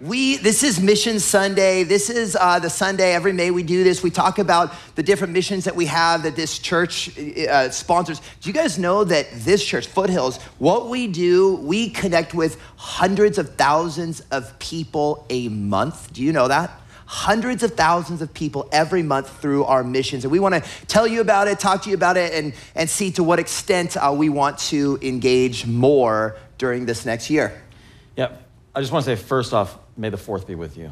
This is Mission Sunday. This is the Sunday, every May we do this. We talk about the different missions that we have that this church sponsors. Do you guys know that this church, Foothills, what we do, we connect with hundreds of thousands of people a month. Do you know that? Hundreds of thousands of people every month through our missions. And we want to tell you about it, talk to you about it, and see to what extent we want to engage more during this next year. Yep. I just want to say, first off, may the 4th be with you.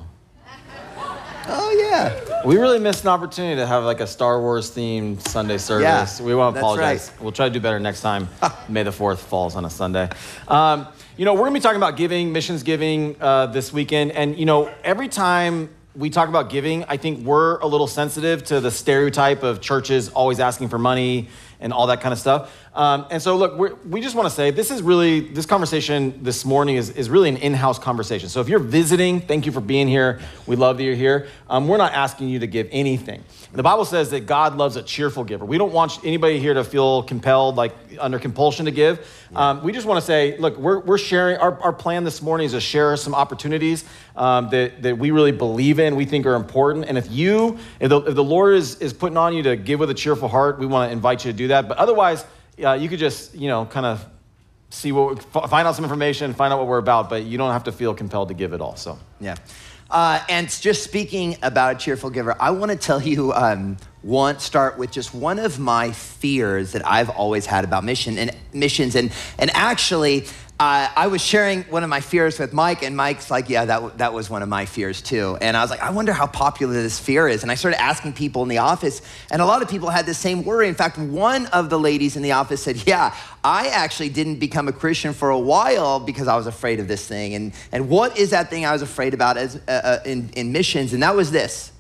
Oh, yeah. We really missed an opportunity to have like a Star Wars themed Sunday service. Yeah, we want to that's apologize. right. We'll try to do better next time. May the 4th falls on a Sunday. We're going to be talking about giving, missions giving this weekend. And, every time we talk about giving, I think we're a little sensitive to the stereotype of churches always asking for money and all that kind of stuff. And so look, we just want to say this conversation this morning is really an in-house conversation. So if you're visiting, thank you for being here. We love that you're here. We're not asking you to give anything. The Bible says that God loves a cheerful giver. We don't want anybody here to feel compelled, like under compulsion to give. Yeah. We just want to say, look, we're sharing, our plan this morning is to share some opportunities that we really believe in, we think are important. And if the Lord is putting on you to give with a cheerful heart, we want to invite you to do that. But otherwise, you could just, kind of see find out some information, find out what we're about, but you don't have to feel compelled to give it all, so. Yeah. And just speaking about a cheerful giver, I want to tell you, start with just one of my fears that I've always had about missions. And actually, I was sharing one of my fears with Mike, and Mike's like, yeah, that was one of my fears too. And I was like, I wonder how popular this fear is. And I started asking people in the office, and a lot of people had the same worry. In fact, one of the ladies in the office said, yeah, I actually didn't become a Christian for a while because I was afraid of this thing. And what is that thing I was afraid about in missions? And that was this,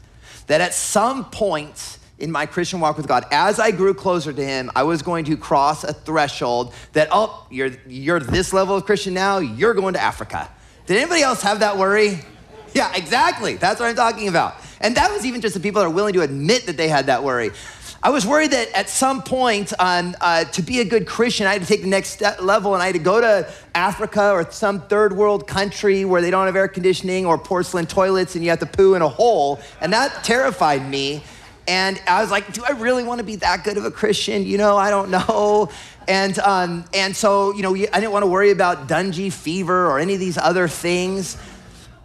that at some point in my Christian walk with God, as I grew closer to him, I was going to cross a threshold that, you're this level of Christian now, you're going to Africa. Did anybody else have that worry? Yeah, exactly. That's what I'm talking about. And that was even just the people that are willing to admit that they had that worry. I was worried that at some point, to be a good Christian, I had to take the next level, and I had to go to Africa or some third world country where they don't have air conditioning or porcelain toilets and you have to poo in a hole. And that terrified me. And I was like, do I really want to be that good of a Christian? I don't know. And so, I didn't want to worry about dungy fever or any of these other things.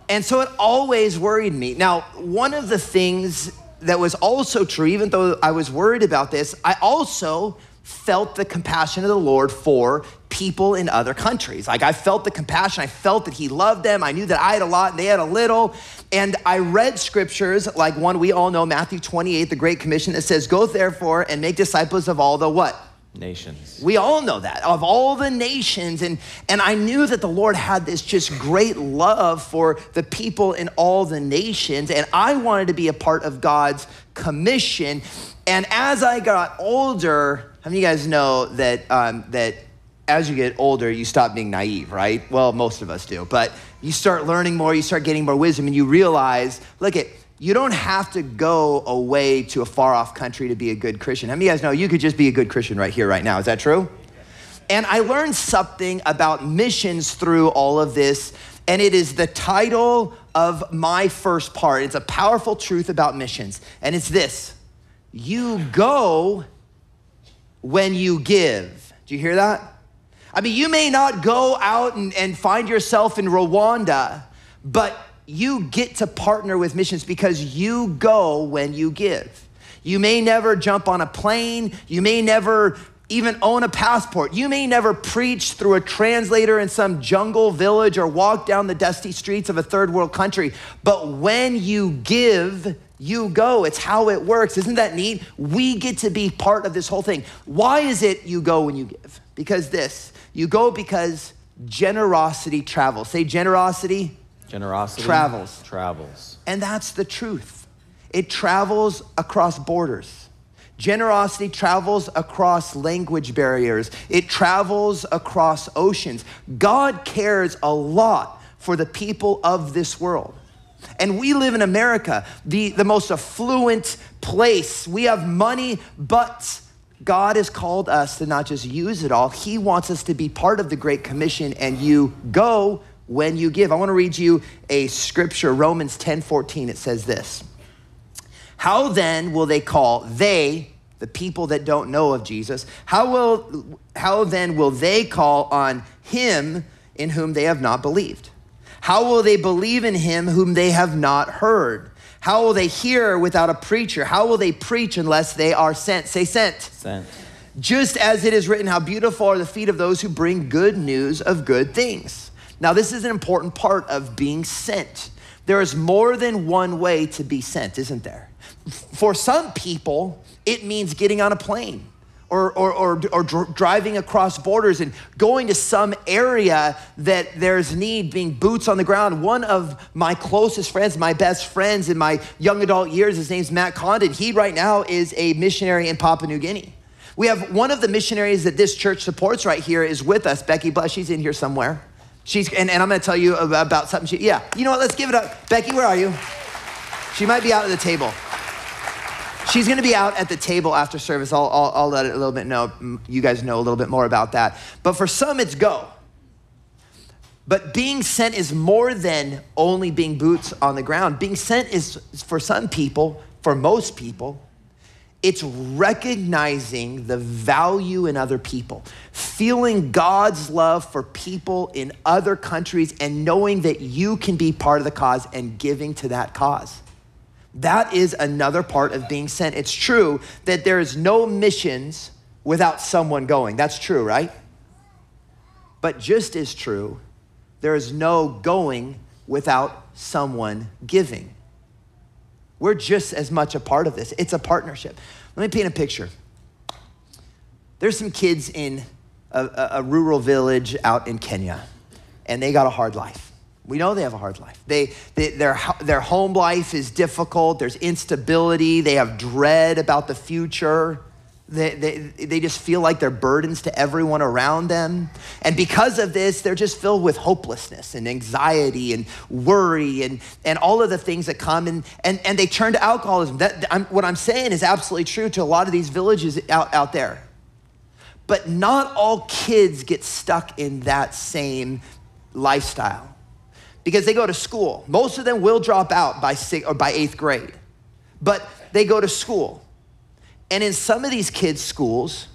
And so it always worried me. Now, one of the things that was also true, even though I was worried about this, I also felt the compassion of the Lord for people in other countries. Like I felt the compassion. I felt that he loved them. I knew that I had a lot and they had a little. And I read scriptures like one we all know, Matthew 28, the Great Commission, that says, go therefore and make disciples of all the what? Nations. We all know that, of all the nations. And I knew that the Lord had this just great love for the people in all the nations. And I wanted to be a part of God's commission. And as I got older, how many of you guys know that as you get older, you stop being naive, right? Well, most of us do, but you start learning more, you start getting more wisdom, and you realize, you don't have to go away to a far off country to be a good Christian. How many of you guys know you could just be a good Christian right here, right now? Is that true? And I learned something about missions through all of this, and it is the title of my first part. It's a powerful truth about missions, and it's this: you go when you give. Do you hear that? I mean, you may not go out and find yourself in Rwanda, but you get to partner with missions because you go when you give. You may never jump on a plane. You may never even own a passport. You may never preach through a translator in some jungle village or walk down the dusty streets of a third world country. But when you give, you go. It's how it works. Isn't that neat? We get to be part of this whole thing. Why is it you go when you give? Because you go because generosity travels. Say generosity. Generosity travels. And that's the truth. It travels across borders. Generosity travels across language barriers. It travels across oceans. God cares a lot for the people of this world. And we live in America, the most affluent place. We have money, but God has called us to not just use it all. He wants us to be part of the Great Commission, and you go when you give. I want to read you a scripture, Romans 10:14. It says this. How then will they call, the people that don't know of Jesus, how then will they call on him in whom they have not believed? How will they believe in him whom they have not heard? How will they hear without a preacher? How will they preach unless they are sent? Say sent. Sent. Just as it is written, how beautiful are the feet of those who bring good news of good things. Now, this is an important part of being sent. There is more than one way to be sent, isn't there? For some people, it means getting on a plane or driving across borders and going to some area that there's need, being boots on the ground. One of my closest friends, my best friends in my young adult years, his name's Matt Condon. He right now is a missionary in Papua New Guinea. We have one of the missionaries that this church supports right here is with us, Becky Bless. She's in here somewhere. And I'm gonna tell you about something. You know what, let's give it up. Becky, where are you? She might be out at the table. She's gonna be out at the table after service. I'll let it a little bit know. You guys know a little bit more about that. But for some, it's go. But being sent is more than only being boots on the ground. Being sent is, for some people, for most people, it's recognizing the value in other people, feeling God's love for people in other countries and knowing that you can be part of the cause and giving to that cause. That is another part of being sent. It's true that there is no missions without someone going. That's true, right? But just as true, there is no going without someone giving. We're just as much a part of this. It's a partnership. Let me paint a picture. There's some kids in a rural village out in Kenya, and they got a hard life. We know they have a hard life. Their home life is difficult. There's instability. They have dread about the future. They just feel like they're burdens to everyone around them. And because of this, they're just filled with hopelessness and anxiety and worry and all of the things that come. And they turn to alcoholism. What I'm saying is absolutely true to a lot of these villages out there. But not all kids get stuck in that same lifestyle because they go to school. Most of them will drop out by 8th grade, but they go to school. And in some of these kids' schools,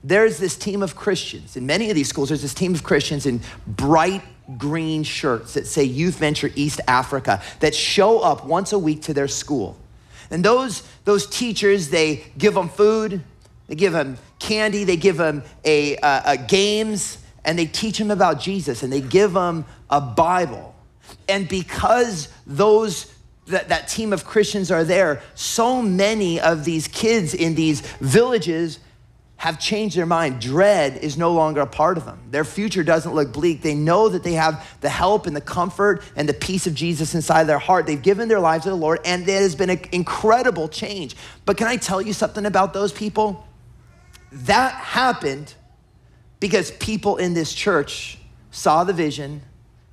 there's this team of Christians. In many of these schools, there's this team of Christians in bright green shirts that say Youth Venture East Africa that show up once a week to their school. And those teachers, they give them food, they give them candy, they give them games, and they teach them about Jesus, and they give them a Bible. And because that team of Christians are there, so many of these kids in these villages have changed their mind. Dread is no longer a part of them. Their future doesn't look bleak. They know that they have the help and the comfort and the peace of Jesus inside their heart. They've given their lives to the Lord, and there has been an incredible change. But can I tell you something about those people? That happened because people in this church saw the vision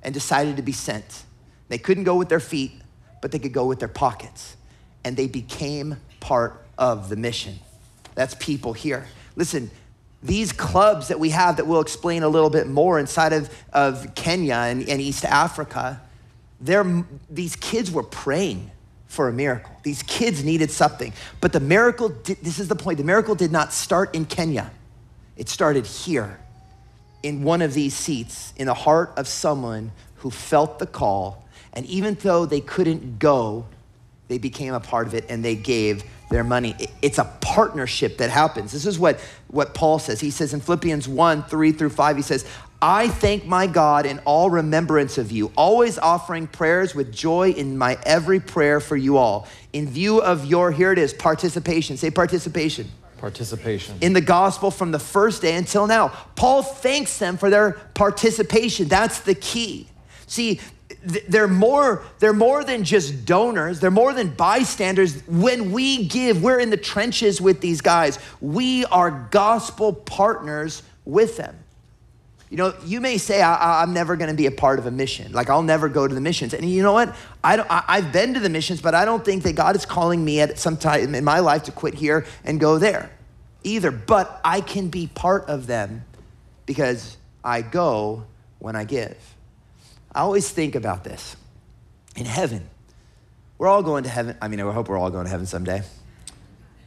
and decided to be sent. They couldn't go with their feet, but they could go with their pockets. And they became part of the mission. That's people here. Listen, these clubs that we have that we'll explain a little bit more inside of Kenya and East Africa, these kids were praying for a miracle. These kids needed something. But the miracle, this is the point, the miracle did not start in Kenya. It started here in one of these seats in the heart of someone who felt the call. And even though they couldn't go, they became a part of it and they gave their money. It's a partnership that happens. This is what Paul says. He says in Philippians 1:3-5, he says, I thank my God in all remembrance of you, always offering prayers with joy in my every prayer for you all. In view of your, here it is, participation. Say participation. Participation. In the gospel from the first day until now. Paul thanks them for their participation. That's the key. See, they're more than just donors. They're more than bystanders. When we give, we're in the trenches with these guys. We are gospel partners with them. You know, you may say, I'm never going to be a part of a mission. Like, I'll never go to the missions. And you know what? I've been to the missions, but I don't think that God is calling me at some time in my life to quit here and go there either. But I can be part of them because I go when I give. I always think about this. In heaven, we're all going to heaven. I mean, I hope we're all going to heaven someday.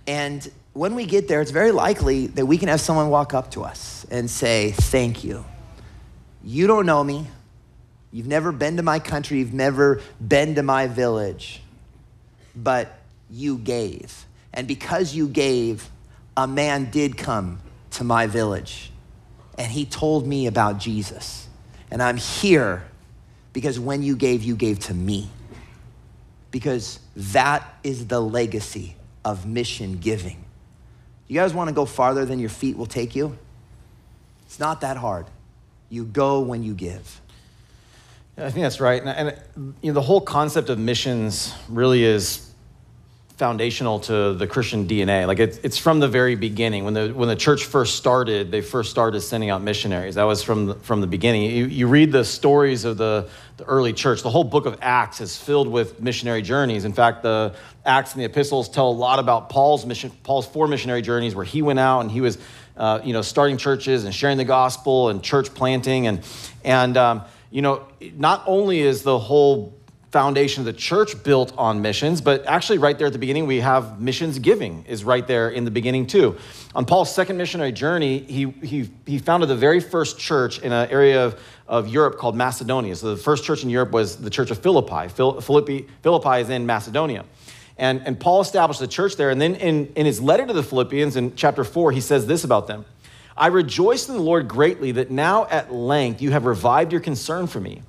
And when we get there, it's very likely that we can have someone walk up to us and say, thank you. You don't know me. You've never been to my country. You've never been to my village. But you gave. And because you gave, a man did come to my village. And he told me about Jesus. And I'm here because when you gave to me. Because that is the legacy of mission giving. You guys want to go farther than your feet will take you? It's not that hard. You go when you give. I think that's right. And the whole concept of missions really is foundational to the Christian DNA. Like it's from the very beginning. When the church first started, they first started sending out missionaries. That was from the beginning. You read the stories of the early church. The whole book of Acts is filled with missionary journeys. In fact, the Acts and the epistles tell a lot about Paul's 4 missionary journeys where he went out and he was starting churches and sharing the gospel and church planting. And not only is the whole foundation of the church built on missions, but actually right there at the beginning, we have missions giving is right there in the beginning too. On Paul's second missionary journey, he founded the very first church in an area of Europe called Macedonia. So the first church in Europe was the church of Philippi. Philippi is in Macedonia. And Paul established the church there. And then in his letter to the Philippians in chapter 4, he says this about them. I rejoice in the Lord greatly that now at length you have revived your concern for me.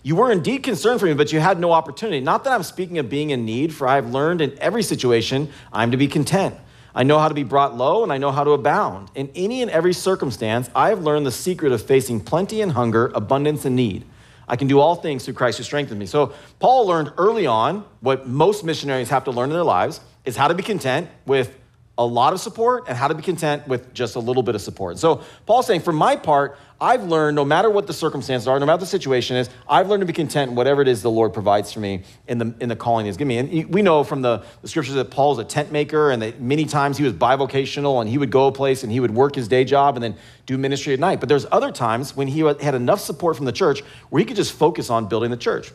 You were indeed concerned for me, but you had no opportunity. Not that I'm speaking of being in need, for I have learned in every situation I'm to be content. I know how to be brought low, and I know how to abound. In any and every circumstance, I have learned the secret of facing plenty and hunger, abundance and need. I can do all things through Christ who strengthens me. So Paul learned early on what most missionaries have to learn in their lives is how to be content with a lot of support and how to be content with just a little bit of support. So Paul's saying, for my part, I've learned no matter what the circumstances are, no matter what the situation is, I've learned to be content in whatever it is the Lord provides for me in the calling he's given me. And we know from the scriptures that Paul's a tent maker and that many times he was bivocational and he would go a place and he would work his day job and then do ministry at night. But there's other times when he had enough support from the church where he could just focus on building the church.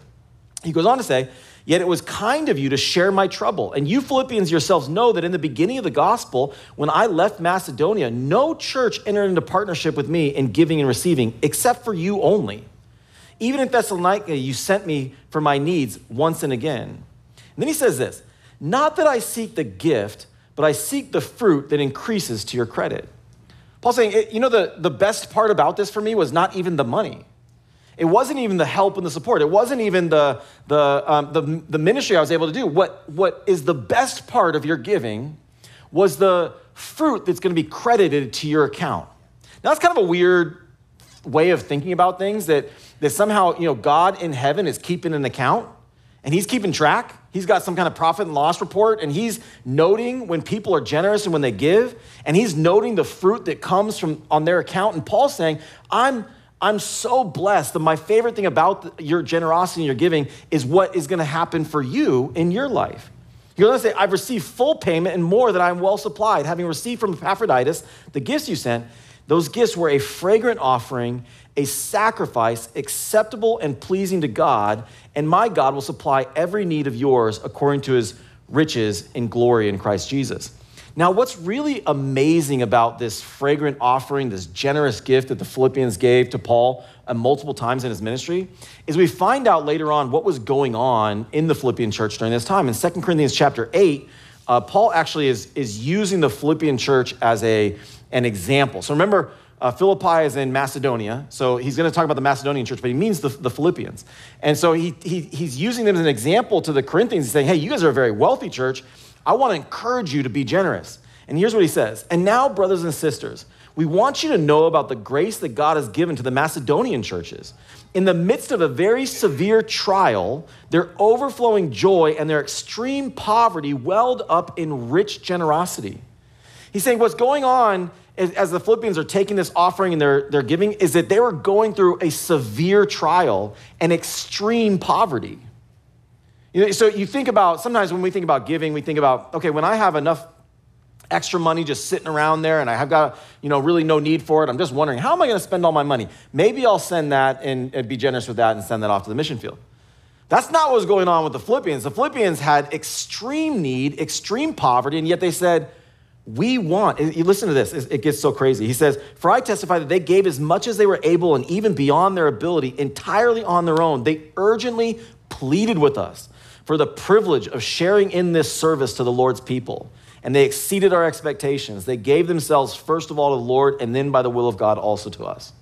He goes on to say, yet it was kind of you to share my trouble. And you Philippians yourselves know that in the beginning of the gospel, when I left Macedonia, no church entered into partnership with me in giving and receiving, except for you only. Even in Thessalonica, you sent me for my needs once and again. And then he says this, not that I seek the gift, but I seek the fruit that increases to your credit. Paul's saying, the best part about this for me was not even the money. It wasn't even the help and the support. It wasn't even the ministry I was able to do. What is the best part of your giving was the fruit that's going to be credited to your account. Now, that's kind of a weird way of thinking about things, that somehow, God in heaven is keeping an account and he's keeping track. He's got some kind of profit and loss report and he's noting when people are generous and when they give, and he's noting the fruit that comes from on their account. And Paul's saying, I'm so blessed that my favorite thing about your generosity and your giving is what is going to happen for you in your life. You're going to say, I've received full payment and more than I'm well supplied. Having received from Epaphroditus the gifts you sent, those gifts were a fragrant offering, a sacrifice acceptable and pleasing to God, and my God will supply every need of yours according to his riches in glory in Christ Jesus. Now, what's really amazing about this fragrant offering, this generous gift that the Philippians gave to Paul multiple times in his ministry, is we find out later on what was going on in the Philippian church during this time. In 2 Corinthians chapter 8, Paul actually is using the Philippian church as an example. So remember, Philippi is in Macedonia, so he's going to talk about the Macedonian church, but he means the Philippians. And so he's using them as an example to the Corinthians. He's saying, hey, you guys are a very wealthy church. I want to encourage you to be generous. And here's what he says. And now, brothers and sisters, we want you to know about the grace that God has given to the Macedonian churches. In the midst of a very severe trial, their overflowing joy and their extreme poverty welled up in rich generosity. He's saying what's going on as the Philippians are taking this offering and they're giving is that they were going through a severe trial and extreme poverty. So you think about, sometimes when we think about giving, we think about, okay, when I have enough extra money just sitting around there and I have got, really no need for it. I'm just wondering, how am I going to spend all my money? Maybe I'll send that and be generous with that and send that off to the mission field. That's not what was going on with the Philippians. The Philippians had extreme need, extreme poverty, and yet they said, we want, you listen to this, it gets so crazy. He says, for I testify that they gave as much as they were able and even beyond their ability, entirely on their own. They urgently pleaded with us for the privilege of sharing in this service to the Lord's people. And they exceeded our expectations. They gave themselves first of all to the Lord and then by the will of God also to us.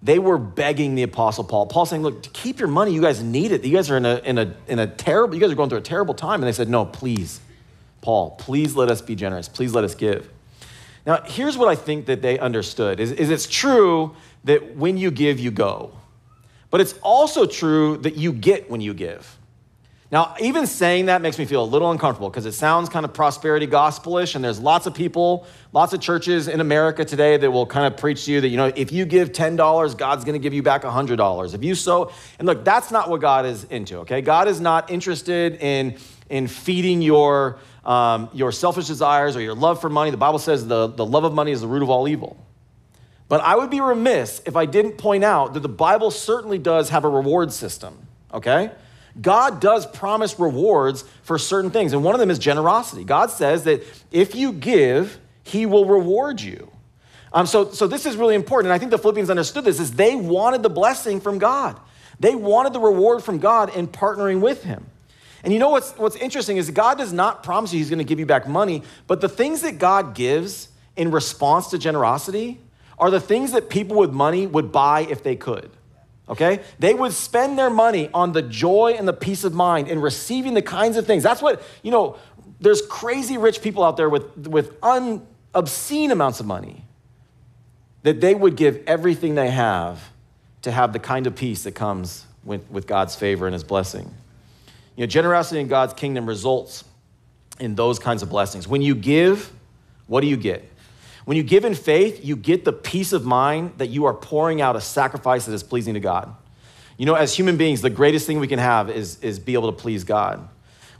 They were begging the Apostle Paul. Paul saying, look, to keep your money, you guys need it. You guys are in a terrible, you guys are going through a terrible time. And they said, no, please, Paul, please let us be generous. Please let us give. Now, here's what I think that they understood is it's true that when you give, you go. But it's also true that you get when you give. Now, even saying that makes me feel a little uncomfortable because it sounds kind of prosperity gospel-ish, and there's lots of people, lots of churches in America today that will kind of preach to you that, if you give $10, God's going to give you back $100. If you sow, and look, that's not what God is into, okay? God is not interested in feeding your selfish desires or your love for money. The Bible says the love of money is the root of all evil. But I would be remiss if I didn't point out that the Bible certainly does have a reward system, okay? God does promise rewards for certain things, and one of them is generosity. God says that if you give, he will reward you. So this is really important, and I think the Philippians understood this, is they wanted the blessing from God. They wanted the reward from God in partnering with him. And you know what's interesting is God does not promise you he's going to give you back money, but the things that God gives in response to generosity are the things that people with money would buy if they could. Okay? They would spend their money on the joy and the peace of mind in receiving the kinds of things. That's what, there's crazy rich people out there with obscene amounts of money that they would give everything they have to have the kind of peace that comes with God's favor and his blessing. Generosity in God's kingdom results in those kinds of blessings. When you give, what do you get? When you give in faith, you get the peace of mind that you are pouring out a sacrifice that is pleasing to God. As human beings, the greatest thing we can have is be able to please God.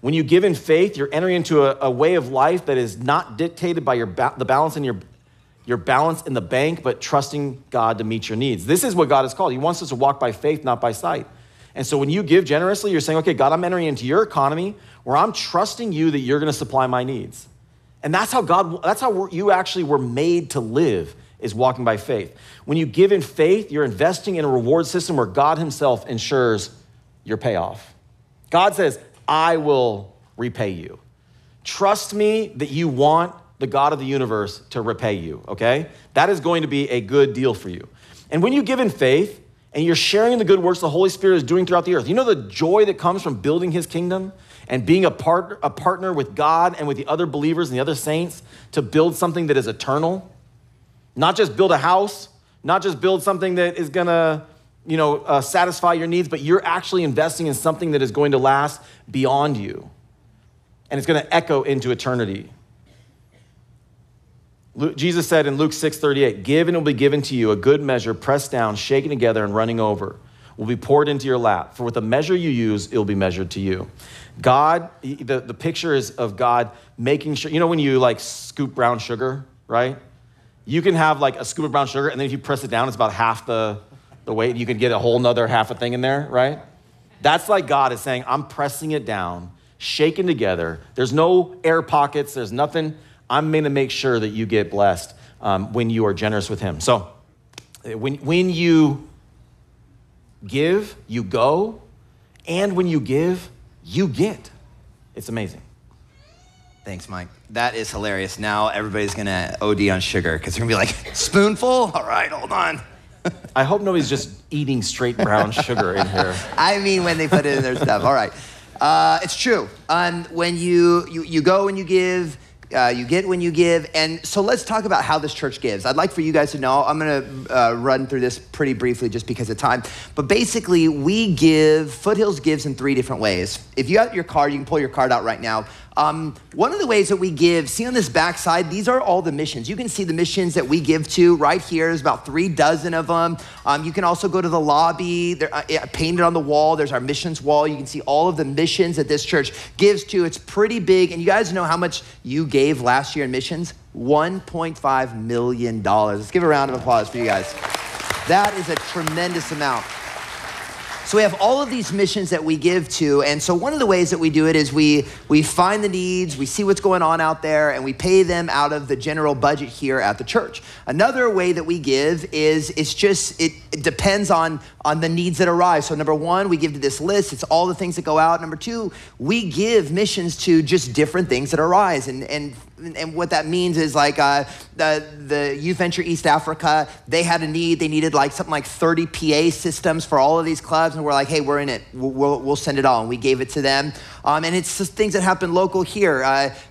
When you give in faith, you're entering into a way of life that is not dictated by the balance in your balance in the bank, but trusting God to meet your needs. This is what God has called. He wants us to walk by faith, not by sight. And so when you give generously, you're saying, okay, God, I'm entering into your economy where I'm trusting you that you're going to supply my needs. And that's how you actually were made to live, is walking by faith. When you give in faith, you're investing in a reward system where God himself ensures your payoff. God says, I will repay you. Trust me that you want the God of the universe to repay you, okay? That is going to be a good deal for you. And when you give in faith and you're sharing the good works the Holy Spirit is doing throughout the earth, the joy that comes from building his kingdom and being a partner with God and with the other believers and the other saints to build something that is eternal. Not just build a house, not just build something that is gonna, satisfy your needs, but you're actually investing in something that is going to last beyond you. And it's gonna echo into eternity. Jesus said in Luke 6:38, give and it will be given to you, a good measure, pressed down, shaken together, and running over, will be poured into your lap. For with the measure you use, it will be measured to you. God, the picture is of God making sure, when you scoop brown sugar, right? You can have a scoop of brown sugar, and then if you press it down, it's about half the weight. You can get a whole nother half a thing in there, right? That's like God is saying, I'm pressing it down, shaken together. There's no air pockets. There's nothing. I'm going to make sure that you get blessed when you are generous with him. So when you give, you go. And when you give, you get. It's amazing. Thanks, Mike. That is hilarious. Now everybody's going to OD on sugar because they're going to be like, spoonful? All right, hold on. I hope nobody's just eating straight brown sugar in here. I mean, when they put it in their stuff. All right. It's true. When you go and you give, you get when you give. And so let's talk about how this church gives. I'd like for you guys to know, I'm going to run through this pretty briefly just because of time. But basically, Foothills gives in 3 different ways. If you got your card, you can pull your card out right now. One of the ways that we give, see on this back side, these are all the missions. You can see the missions that we give to right here. There's about 36 of them. You can also go to the lobby. They're painted on the wall. There's our missions wall. You can see all of the missions that this church gives to. It's pretty big. And you guys know how much you gave gave last year in missions? $1.5 million. Let's give a round of applause for you guys. That is a tremendous amount. So we have all of these missions that we give to, and so one of the ways that we do it is we find the needs, we see what's going on out there, and we pay them out of the general budget here at the church. Another way that we give is it depends on the needs that arise. So number one, we give to this list. It's all the things that go out. Number two, we give missions to just different things that arise, and what that means is like the Youth Venture East Africa, they had a need. They needed like something like 30 PA systems for all of these clubs. And we're like, hey, we're in it. We'll send it all. And we gave it to them. And it's just things that happen local here.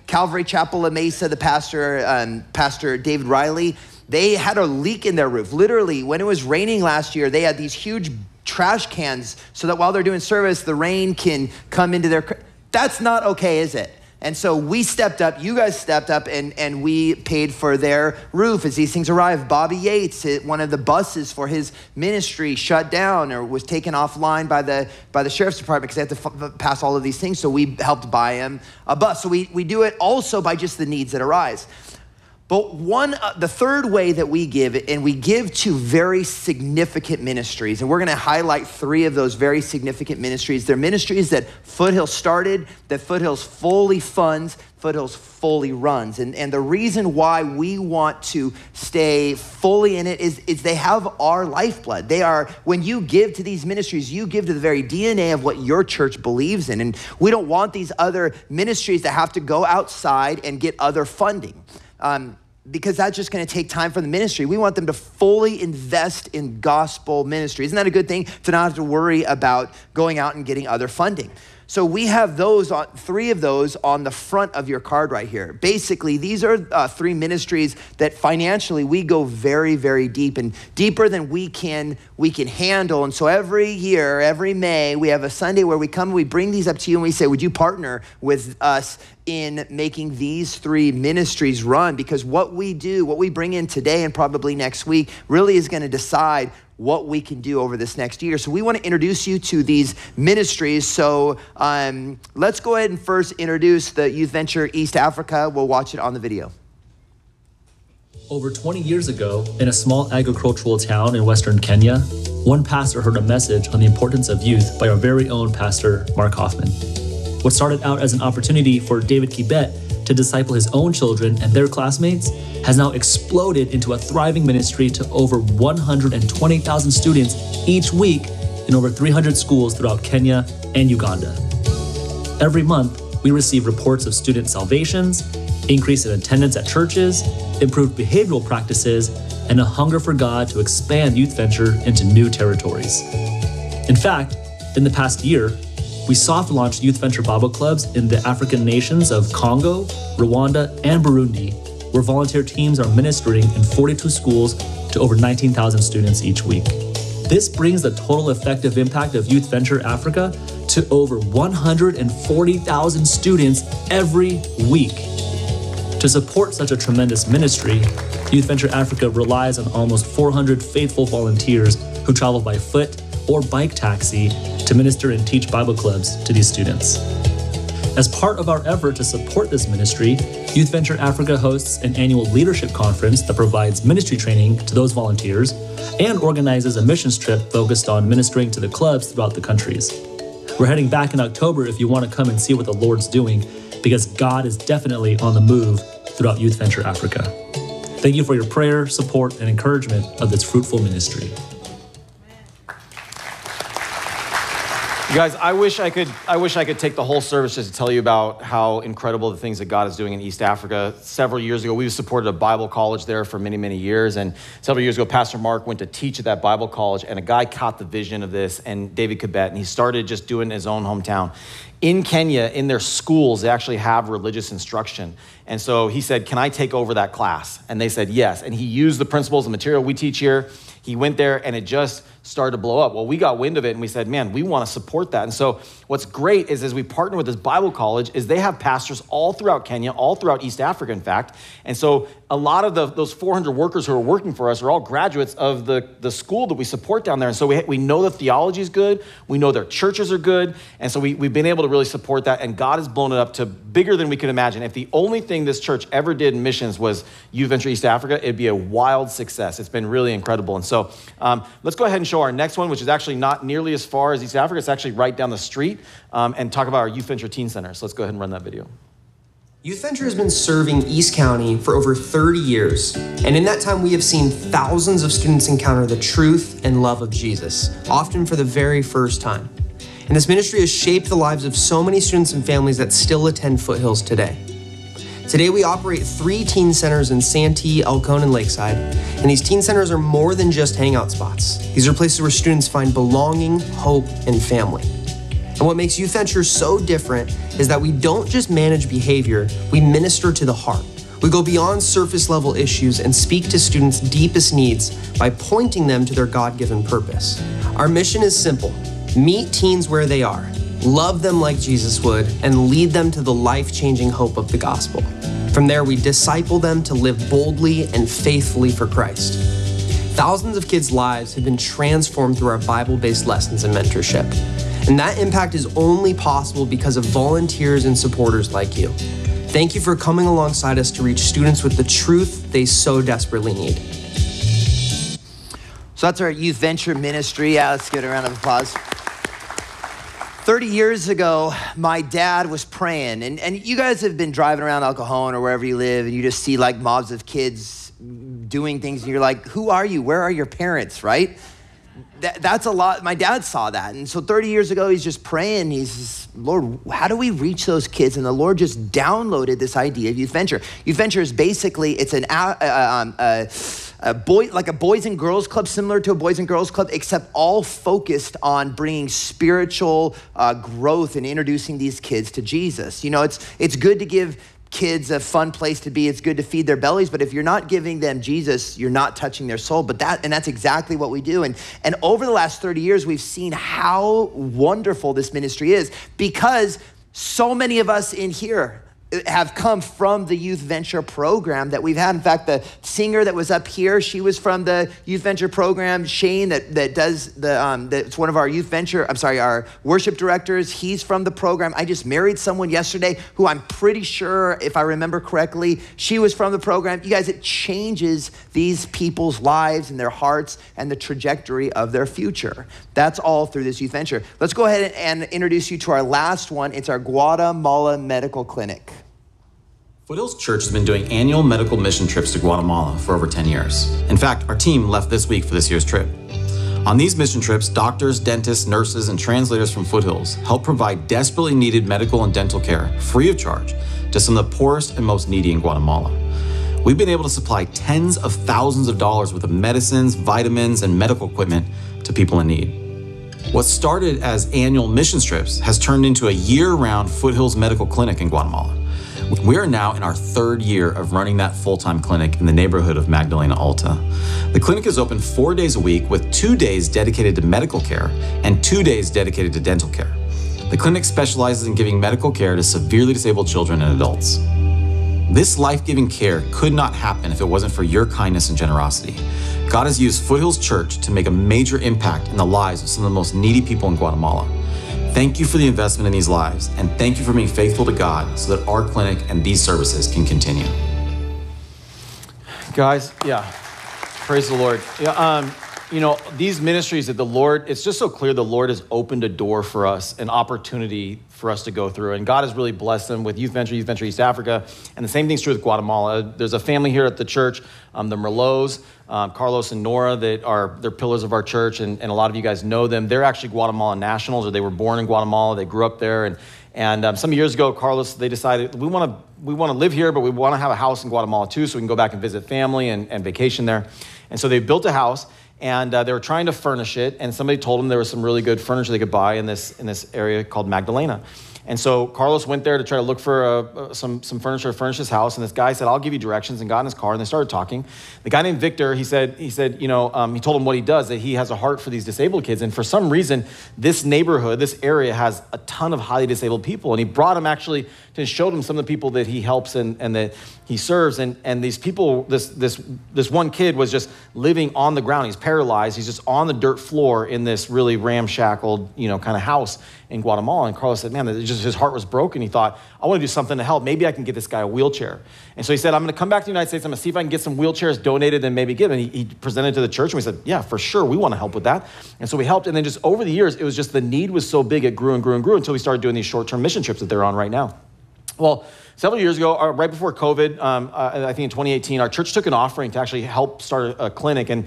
Calvary Chapel La Mesa, the Pastor David Riley, they had a leak in their roof. Literally, when it was raining last year, they had these huge trash cans so that while they're doing service, the rain can come into their... That's not okay, is it? And so we stepped up, you guys stepped up, and we paid for their roof as these things arrived. Bobby Yates, one of the buses for his ministry shut down or was taken offline by the sheriff's department because they had to pass all of these things. So we helped buy him a bus. So we do it also by just the needs that arise. But the third way that we give, and we give to very significant ministries, and we're gonna highlight 3 of those very significant ministries. They're ministries that Foothills started, that Foothills fully funds, Foothills fully runs. And the reason why we want to stay fully in it is they have our lifeblood. They are, when you give to these ministries, you give to the very DNA of what your church believes in. And we don't want these other ministries to have to go outside and get other funding. Because that's just going to take time from the ministry. We want them to fully invest in gospel ministry. Isn't that a good thing, to not have to worry about going out and getting other funding? So we have 3 of those on the front of your card right here. Basically, these are 3 ministries that financially we go very, very deep, and deeper than we can handle. And so every year, every May, we have a Sunday where we come and we bring these up to you and we say, would you partner with us in making these 3 ministries run? Because what we do, what we bring in today and probably next week really is going to decide what we can do over this next year. So we want to introduce you to these ministries. So let's go ahead and first introduce the Youth Venture East Africa. We'll watch it on the video. Over 20 years ago, in a small agricultural town in Western Kenya, one pastor heard a message on the importance of youth by our very own pastor, Mark Hoffman. What started out as an opportunity for David Kibet to disciple his own children and their classmates has now exploded into a thriving ministry to over 120,000 students each week in over 300 schools throughout Kenya and Uganda. Every month, we receive reports of student salvations, increase in attendance at churches, improved behavioral practices, and a hunger for God to expand Youth Venture into new territories. In fact, in the past year, we soft-launched Youth Venture Bible clubs in the African nations of Congo, Rwanda, and Burundi, where volunteer teams are ministering in 42 schools to over 19,000 students each week. This brings the total effective impact of Youth Venture Africa to over 140,000 students every week. To support such a tremendous ministry, Youth Venture Africa relies on almost 400 faithful volunteers who travel by foot or bike taxi to minister and teach Bible clubs to these students. As part of our effort to support this ministry, Youth Venture Africa hosts an annual leadership conference that provides ministry training to those volunteers and organizes a missions trip focused on ministering to the clubs throughout the countries. We're heading back in October if you want to come and see what the Lord's doing, because God is definitely on the move throughout Youth Venture Africa. Thank you for your prayer, support, and encouragement of this fruitful ministry. You guys, I wish I could take the whole service just to tell you about how incredible the things that God is doing in East Africa. Several years ago, we supported a Bible college there for many, many years. And several years ago, Pastor Mark went to teach at that Bible college, and a guy caught the vision of this, and David Kibet, and he started just doing it in his own hometown. In Kenya, in their schools, they actually have religious instruction. And so he said, can I take over that class? And they said, yes. And he used the principles and material we teach here. he went there and it just started to blow up. Well, we got wind of it and we said, man, we want to support that. And so what's great is as we partner with this Bible college is they have pastors all throughout Kenya, all throughout East Africa, in fact. And so a lot of those 400 workers who are working for us are all graduates of the school that we support down there. And so we know the theology is good. We know their churches are good. And so we've been able to really support that. And God has blown it up to bigger than we could imagine. If the only thing this church ever did in missions was Youth Venture East Africa, it'd be a wild success. It's been really incredible. And so let's go ahead and show our next one, which is actually not nearly as far as East Africa. It's actually right down the street, and talk about our Youth Venture Teen Center. So let's go ahead and run that video. Youth Venture has been serving East County for over 30 years, and in that time we have seen thousands of students encounter the truth and love of Jesus, often for the very first time. And this ministry has shaped the lives of so many students and families that still attend Foothills today. Today we operate 3 teen centers in Santee, Elkhorn, and Lakeside, and these teen centers are more than just hangout spots. These are places where students find belonging, hope, and family. And what makes Youth Venture so different is that we don't just manage behavior, we minister to the heart. We go beyond surface level issues and speak to students' deepest needs by pointing them to their God-given purpose. Our mission is simple: meet teens where they are, love them like Jesus would, and lead them to the life-changing hope of the gospel. From there, we disciple them to live boldly and faithfully for Christ. Thousands of kids' lives have been transformed through our Bible-based lessons and mentorship. And that impact is only possible because of volunteers and supporters like you. Thank you for coming alongside us to reach students with the truth they so desperately need. So that's our Youth Venture ministry. Yeah, let's give it a round of applause. 30 years ago, my dad was praying, and you guys have been driving around El Cajon or wherever you live, and you just see like mobs of kids doing things, and you're like, who are you? Where are your parents, right? That's a lot. My dad saw that. And so 30 years ago, he's just praying. He says, Lord, how do we reach those kids? And the Lord just downloaded this idea of Youth Venture. Youth Venture is basically, it's a boys and girls club, similar to a boys and girls club, except all focused on bringing spiritual growth and introducing these kids to Jesus. You know, it's good to give kids a fun place to be. It's good to feed their bellies, but if you're not giving them Jesus, you're not touching their soul. That's exactly what we do. And over the last 30 years, we've seen how wonderful this ministry is, because so many of us in here have come from the Youth Venture program that we've had. In fact, the singer that was up here, she was from the Youth Venture program. Shane that does that's one of our our worship directors. He's from the program. I just married someone yesterday who I'm pretty sure, if I remember correctly, she was from the program. You guys, it changes these people's lives and their hearts and the trajectory of their future. That's all through this Youth Venture. Let's go ahead and introduce you to our last one. It's our Guatemala Medical Clinic. Foothills Church has been doing annual medical mission trips to Guatemala for over 10 years. In fact, our team left this week for this year's trip. On these mission trips, doctors, dentists, nurses, and translators from Foothills help provide desperately needed medical and dental care free of charge to some of the poorest and most needy in Guatemala. We've been able to supply tens of thousands of dollars worth of medicines, vitamins, and medical equipment to people in need. What started as annual mission trips has turned into a year-round Foothills Medical Clinic in Guatemala. We are now in our 3rd year of running that full-time clinic in the neighborhood of Magdalena Alta. The clinic is open 4 days a week with 2 days dedicated to medical care and 2 days dedicated to dental care. The clinic specializes in giving medical care to severely disabled children and adults. This life-giving care could not happen if it wasn't for your kindness and generosity. God has used Foothills Church to make a major impact in the lives of some of the most needy people in Guatemala. Thank you for the investment in these lives, and thank you for being faithful to God so that our clinic and these services can continue. Guys, yeah, praise the Lord. Yeah, these ministries that the Lord, it's just so clear the Lord has opened a door for us, an opportunity for us to go through. And God has really blessed them with Youth Venture East Africa. And the same thing's true with Guatemala. There's a family here at the church, the Merlots, Carlos and Nora, they're pillars of our church. And a lot of you guys know them. They're actually Guatemalan nationals, or they were born in Guatemala. They grew up there. And some years ago, Carlos, they decided we want to live here, but we want to have a house in Guatemala too, so we can go back and visit family and vacation there. And so they built a house. And they were trying to furnish it, and somebody told them there was some really good furniture they could buy in this area called Magdalena. And so Carlos went there to try to look for some furniture to furnish his house. And this guy said, I'll give you directions, and got in his car, and they started talking. The guy named Victor, he said, he told him what he does, that he has a heart for these disabled kids. And for some reason, this neighborhood, this area has a ton of highly disabled people. And he brought him actually to show them some of the people that he helps and that he serves. And these people, this one kid was just living on the ground. He's paralyzed. He's just on the dirt floor in this really ramshackled, kind of house in Guatemala. And Carlos said, man, his heart was broken. He thought, I want to do something to help. Maybe I can get this guy a wheelchair. And so he said, I'm going to come back to the United States. I'm going to see if I can get some wheelchairs donated and maybe give. And he presented to the church, and we said, yeah, for sure, we want to help with that. And so we helped. And then just over the years, it was just the need was so big, it grew and grew and grew until we started doing these short-term mission trips that they're on right now. Well, several years ago, right before COVID, I think in 2018, our church took an offering to actually help start a clinic, and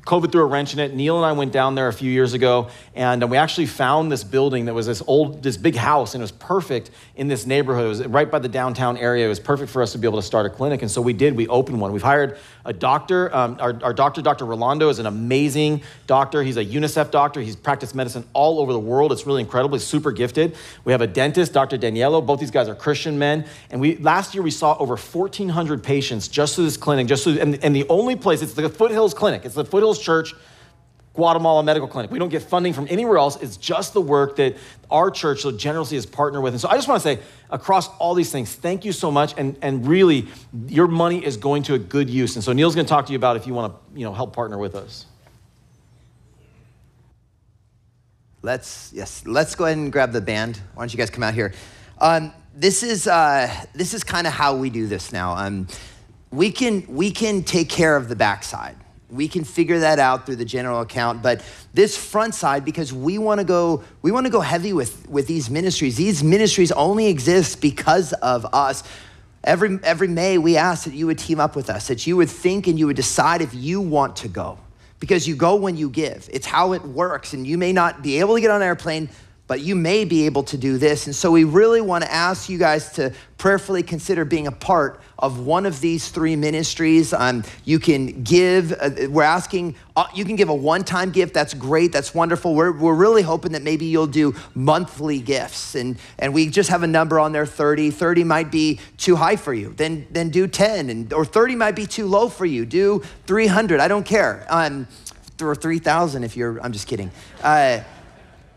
COVID threw a wrench in it. Neil and I went down there a few years ago, and we actually found this building that was this big house, and it was perfect in this neighborhood. It was right by the downtown area. It was perfect for us to be able to start a clinic, and so we did. We opened one. We've hired a doctor. Our doctor, Dr. Rolando, is an amazing doctor. He's a UNICEF doctor. He's practiced medicine all over the world. It's really incredible. He's super gifted. We have a dentist, Dr. Daniello. Both these guys are Christian men, and last year we saw over 1,400 patients just through this clinic, and the only place, it's the Foothills Clinic. It's the Foothills Church Guatemala Medical Clinic. We don't get funding from anywhere else. It's just the work that our church so generously has partnered with. And so I just want to say, across all these things, thank you so much. And really, your money is going to a good use. And so Neil's going to talk to you about if you want to help partner with us. Let's go ahead and grab the band. Why don't you guys come out here? This is kind of how we do this now. We can take care of the backside. We can figure that out through the general account, but this front side, because we want to go heavy with these ministries. These ministries only exist because of us. Every May, we ask that you would team up with us, that you would think and you would decide if you want to go, because you go when you give. It's how it works, and you may not be able to get on an airplane, but you may be able to do this. And so we really want to ask you guys to prayerfully consider being a part of one of these three ministries. You can give, we're asking, you can give a one-time gift. That's great, that's wonderful. We're really hoping that maybe you'll do monthly gifts. And we just have a number on there, 30. 30 might be too high for you, then do 10. Or 30 might be too low for you, do 300, I don't care. Or 3,000 if you're, I'm just kidding.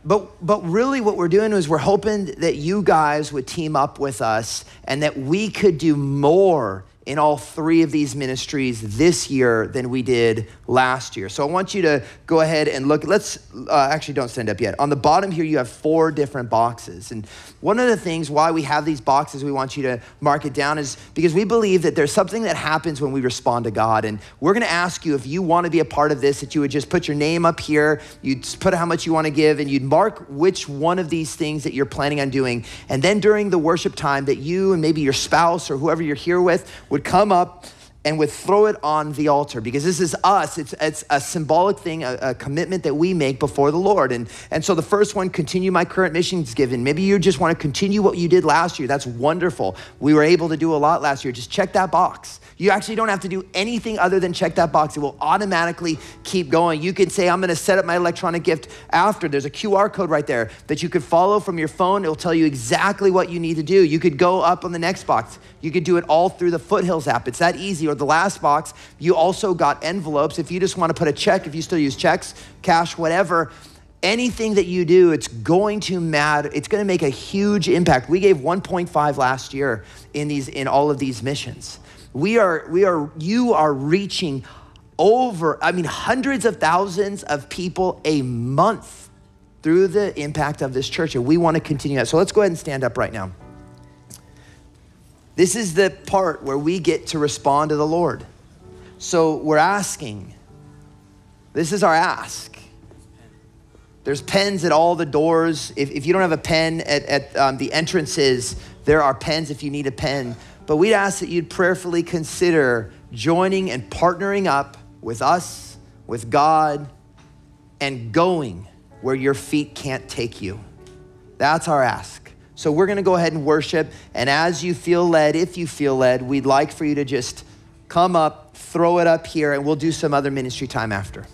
But really what we're doing is we're hoping that you guys would team up with us and that we could do more in all three of these ministries this year than we did last year. So I want you to go ahead and look. Actually don't stand up yet. On the bottom here, you have 4 different boxes. And one of the things why we have these boxes, we want you to mark it down, is because we believe that there's something that happens when we respond to God. And we're gonna ask you, if you wanna be a part of this, that you would just put your name up here, you'd put how much you wanna give, and you'd mark which one of these things that you're planning on doing. And then during the worship time, that you and maybe your spouse or whoever you're here with would come up and would throw it on the altar, because this is us. It's a symbolic thing, a commitment that we make before the Lord. And so the first one, continue my current missions giving. Maybe you just want to continue what you did last year. That's wonderful. We were able to do a lot last year. Just check that box. You actually don't have to do anything other than check that box. It will automatically keep going. You can say, I'm going to set up my electronic gift after. There's a QR code right there that you could follow from your phone. It'll tell you exactly what you need to do. You could go up on the next box. You could do it all through the Foothills app. It's that easy. Or the last box, you also got envelopes. If you just want to put a check, if you still use checks, cash, whatever, anything that you do, it's going to matter. It's going to make a huge impact. We gave 1.5 last year in all of these missions. You are reaching hundreds of thousands of people a month through the impact of this church, and we want to continue that. So let's go ahead and stand up right now. This is the part where we get to respond to the Lord. So we're asking, this is our ask. There's pens at all the doors. If you don't have a pen at the entrances, there are pens if you need a pen. But we'd ask that you'd prayerfully consider joining and partnering up with us, with God, and going where your feet can't take you. That's our ask. So we're gonna go ahead and worship, and as you feel led, if you feel led, we'd like for you to just come up, throw it up here, and we'll do some other ministry time after.